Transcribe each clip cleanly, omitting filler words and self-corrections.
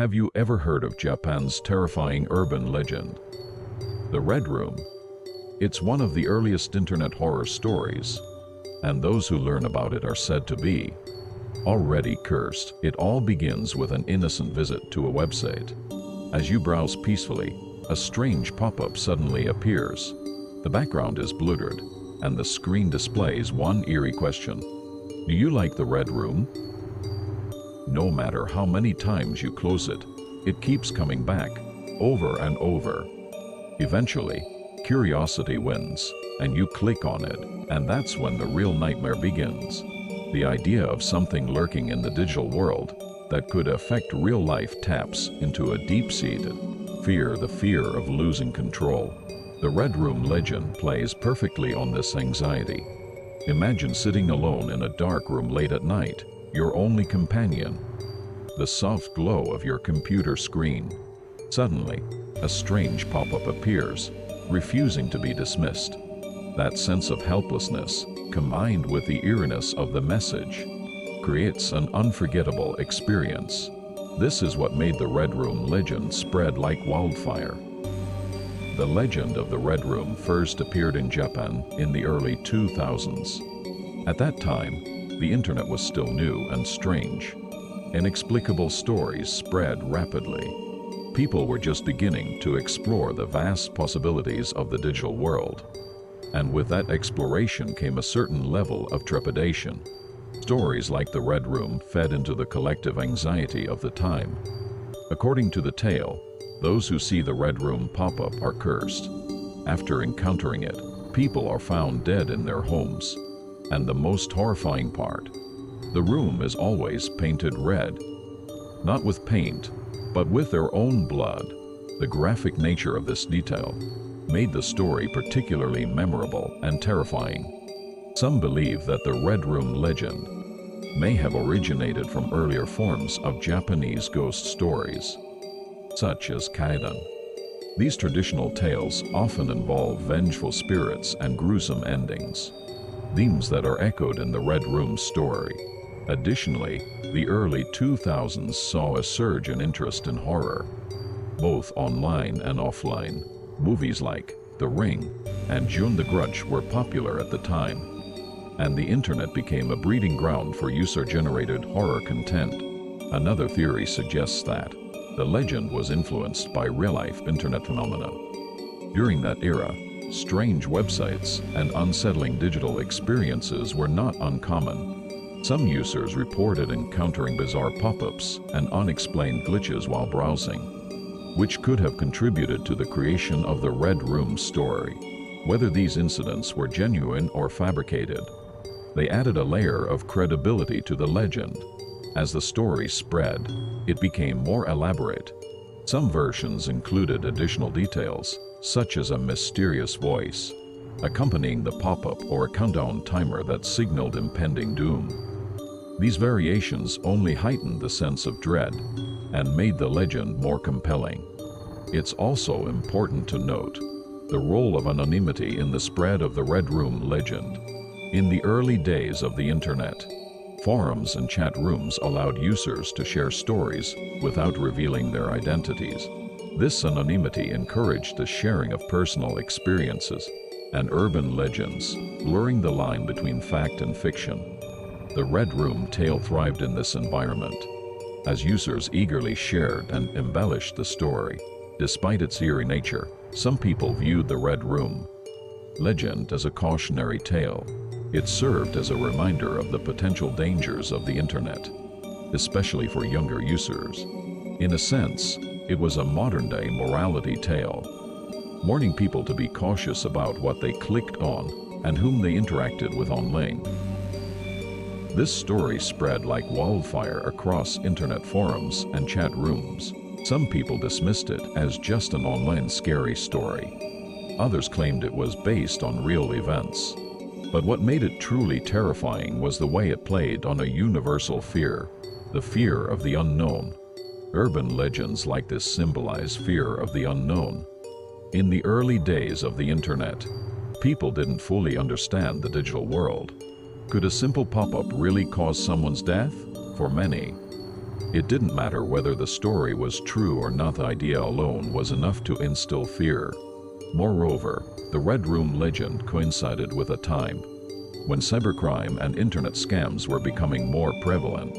Have you ever heard of Japan's terrifying urban legend, the Red Room? It's one of the earliest internet horror stories, and those who learn about it are said to be already cursed. It all begins with an innocent visit to a website. As you browse peacefully, a strange pop-up suddenly appears. The background is blurred, and the screen displays one eerie question. Do you like the Red Room? No matter how many times you close it, it keeps coming back, over and over. Eventually, curiosity wins, and you click on it, and that's when the real nightmare begins. The idea of something lurking in the digital world that could affect real life taps into a deep-seated fear, the fear of losing control. The Red Room legend plays perfectly on this anxiety. Imagine sitting alone in a dark room late at night, your only companion, the soft glow of your computer screen. Suddenly, a strange pop-up appears, refusing to be dismissed. That sense of helplessness, combined with the eeriness of the message, creates an unforgettable experience. This is what made the Red Room legend spread like wildfire. The legend of the Red Room first appeared in Japan in the early 2000s. At that time, the internet was still new and strange. Inexplicable stories spread rapidly. People were just beginning to explore the vast possibilities of the digital world. And with that exploration came a certain level of trepidation. Stories like the Red Room fed into the collective anxiety of the time. According to the tale, those who see the Red Room pop up are cursed. After encountering it, people are found dead in their homes. And the most horrifying part, the room is always painted red. Not with paint, but with their own blood. The graphic nature of this detail made the story particularly memorable and terrifying. Some believe that the Red Room legend may have originated from earlier forms of Japanese ghost stories, such as kaidan. These traditional tales often involve vengeful spirits and gruesome endings, themes that are echoed in the Red Room story. Additionally, the early 2000s saw a surge in interest in horror, both online and offline. Movies like The Ring and June the Grudge were popular at the time, and the internet became a breeding ground for user-generated horror content. Another theory suggests that the legend was influenced by real-life internet phenomena. During that era, strange websites and unsettling digital experiences were not uncommon. Some users reported encountering bizarre pop-ups and unexplained glitches while browsing, which could have contributed to the creation of the Red Room story. Whether these incidents were genuine or fabricated, they added a layer of credibility to the legend. As the story spread, it became more elaborate. Some versions included additional details, such as a mysterious voice accompanying the pop-up or a countdown timer that signaled impending doom. These variations only heightened the sense of dread and made the legend more compelling. It's also important to note the role of anonymity in the spread of the Red Room legend. In the early days of the internet, forums and chat rooms allowed users to share stories without revealing their identities. This anonymity encouraged the sharing of personal experiences and urban legends, blurring the line between fact and fiction. The Red Room tale thrived in this environment, as users eagerly shared and embellished the story. Despite its eerie nature, some people viewed the Red Room legend as a cautionary tale. It served as a reminder of the potential dangers of the internet, especially for younger users. In a sense, it was a modern-day morality tale, warning people to be cautious about what they clicked on and whom they interacted with online. This story spread like wildfire across internet forums and chat rooms. Some people dismissed it as just an online scary story. Others claimed it was based on real events. But what made it truly terrifying was the way it played on a universal fear, the fear of the unknown. Urban legends like this symbolize fear of the unknown. In the early days of the internet, people didn't fully understand the digital world. Could a simple pop-up really cause someone's death? For many, It didn't matter whether the story was true or not, the idea alone was enough to instill fear. Moreover, the Red Room legend coincided with a time when cybercrime and internet scams were becoming more prevalent.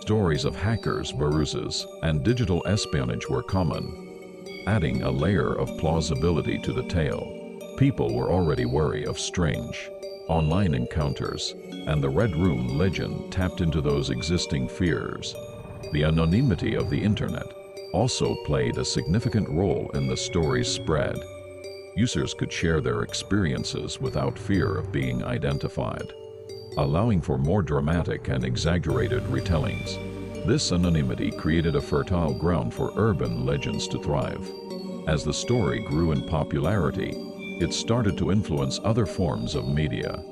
Stories of hackers, bruises, and digital espionage were common, adding a layer of plausibility to the tale. People were already wary of strange online encounters, and the Red Room legend tapped into those existing fears. The anonymity of the internet also played a significant role in the story's spread. Users could share their experiences without fear of being identified, allowing for more dramatic and exaggerated retellings. This anonymity created a fertile ground for urban legends to thrive. As the story grew in popularity, it started to influence other forms of media.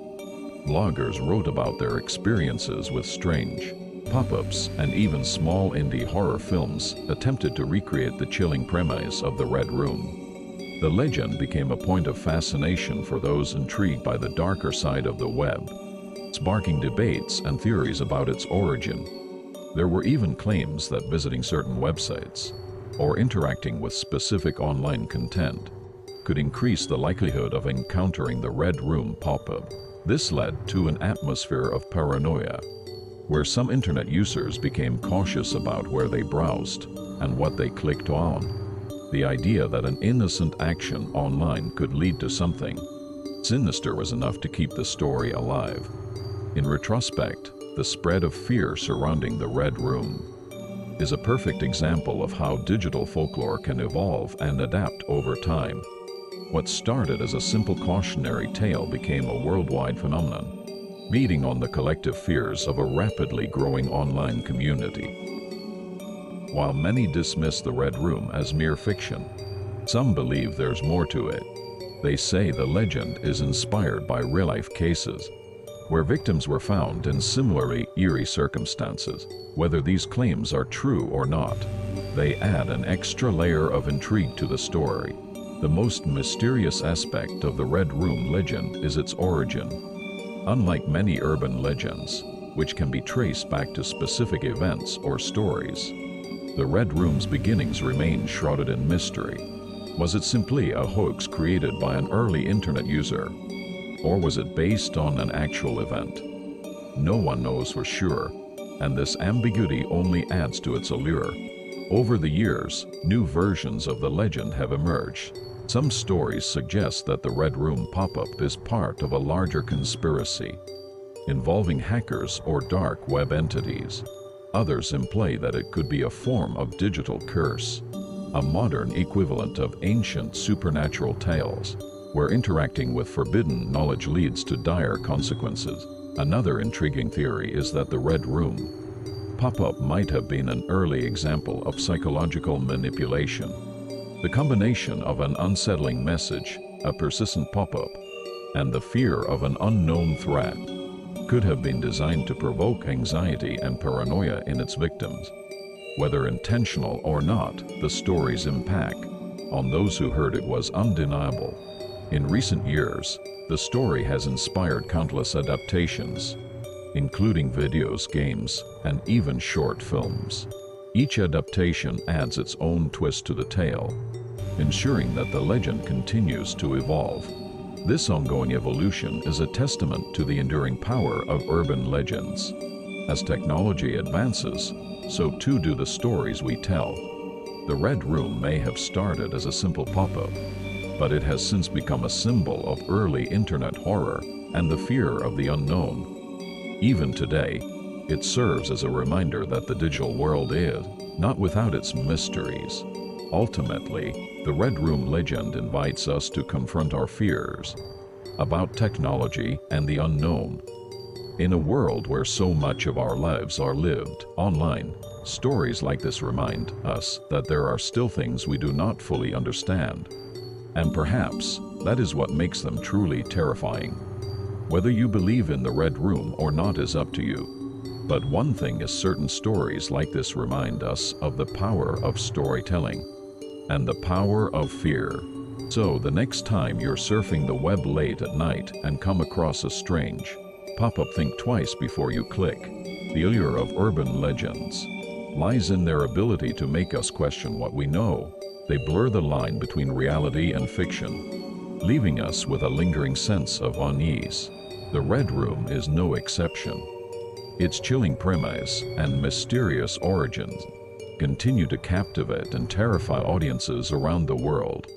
Bloggers wrote about their experiences with strange pop-ups, and even small indie horror films attempted to recreate the chilling premise of the Red Room. The legend became a point of fascination for those intrigued by the darker side of the web, sparking debates and theories about its origin. There were even claims that visiting certain websites or interacting with specific online content could increase the likelihood of encountering the Red Room pop-up. This led to an atmosphere of paranoia, where some internet users became cautious about where they browsed and what they clicked on. The idea that an innocent action online could lead to something sinister was enough to keep the story alive. In retrospect, the spread of fear surrounding the Red Room is a perfect example of how digital folklore can evolve and adapt over time. What started as a simple cautionary tale became a worldwide phenomenon, feeding on the collective fears of a rapidly growing online community. While many dismiss the Red Room as mere fiction, some believe there's more to it. They say the legend is inspired by real-life cases, where victims were found in similarly eerie circumstances. Whether these claims are true or not, they add an extra layer of intrigue to the story. The most mysterious aspect of the Red Room legend is its origin. Unlike many urban legends, which can be traced back to specific events or stories, the Red Room's beginnings remain shrouded in mystery. Was it simply a hoax created by an early internet user, or was it based on an actual event? No one knows for sure, and this ambiguity only adds to its allure. Over the years, new versions of the legend have emerged. Some stories suggest that the Red Room pop-up is part of a larger conspiracy involving hackers or dark web entities. Others imply that it could be a form of digital curse, a modern equivalent of ancient supernatural tales, where interacting with forbidden knowledge leads to dire consequences. Another intriguing theory is that the Red Room pop-up might have been an early example of psychological manipulation. The combination of an unsettling message, a persistent pop-up, and the fear of an unknown threat could have been designed to provoke anxiety and paranoia in its victims. Whether intentional or not, the story's impact on those who heard it was undeniable. In recent years, the story has inspired countless adaptations, including videos, games, and even short films. Each adaptation adds its own twist to the tale, ensuring that the legend continues to evolve. This ongoing evolution is a testament to the enduring power of urban legends. As technology advances, so too do the stories we tell. The Red Room may have started as a simple pop-up, but it has since become a symbol of early internet horror and the fear of the unknown. Even today, it serves as a reminder that the digital world is not without its mysteries. Ultimately, the Red Room legend invites us to confront our fears about technology and the unknown. In a world where so much of our lives are lived online, stories like this remind us that there are still things we do not fully understand. And perhaps that is what makes them truly terrifying. Whether you believe in the Red Room or not is up to you. But one thing is certain: stories like this remind us of the power of storytelling and the power of fear. So the next time you're surfing the web late at night and come across a strange pop-up, think twice before you click. The allure of urban legends lies in their ability to make us question what we know. They blur the line between reality and fiction, leaving us with a lingering sense of unease. The Red Room is no exception. Its chilling premise and mysterious origins continue to captivate and terrify audiences around the world.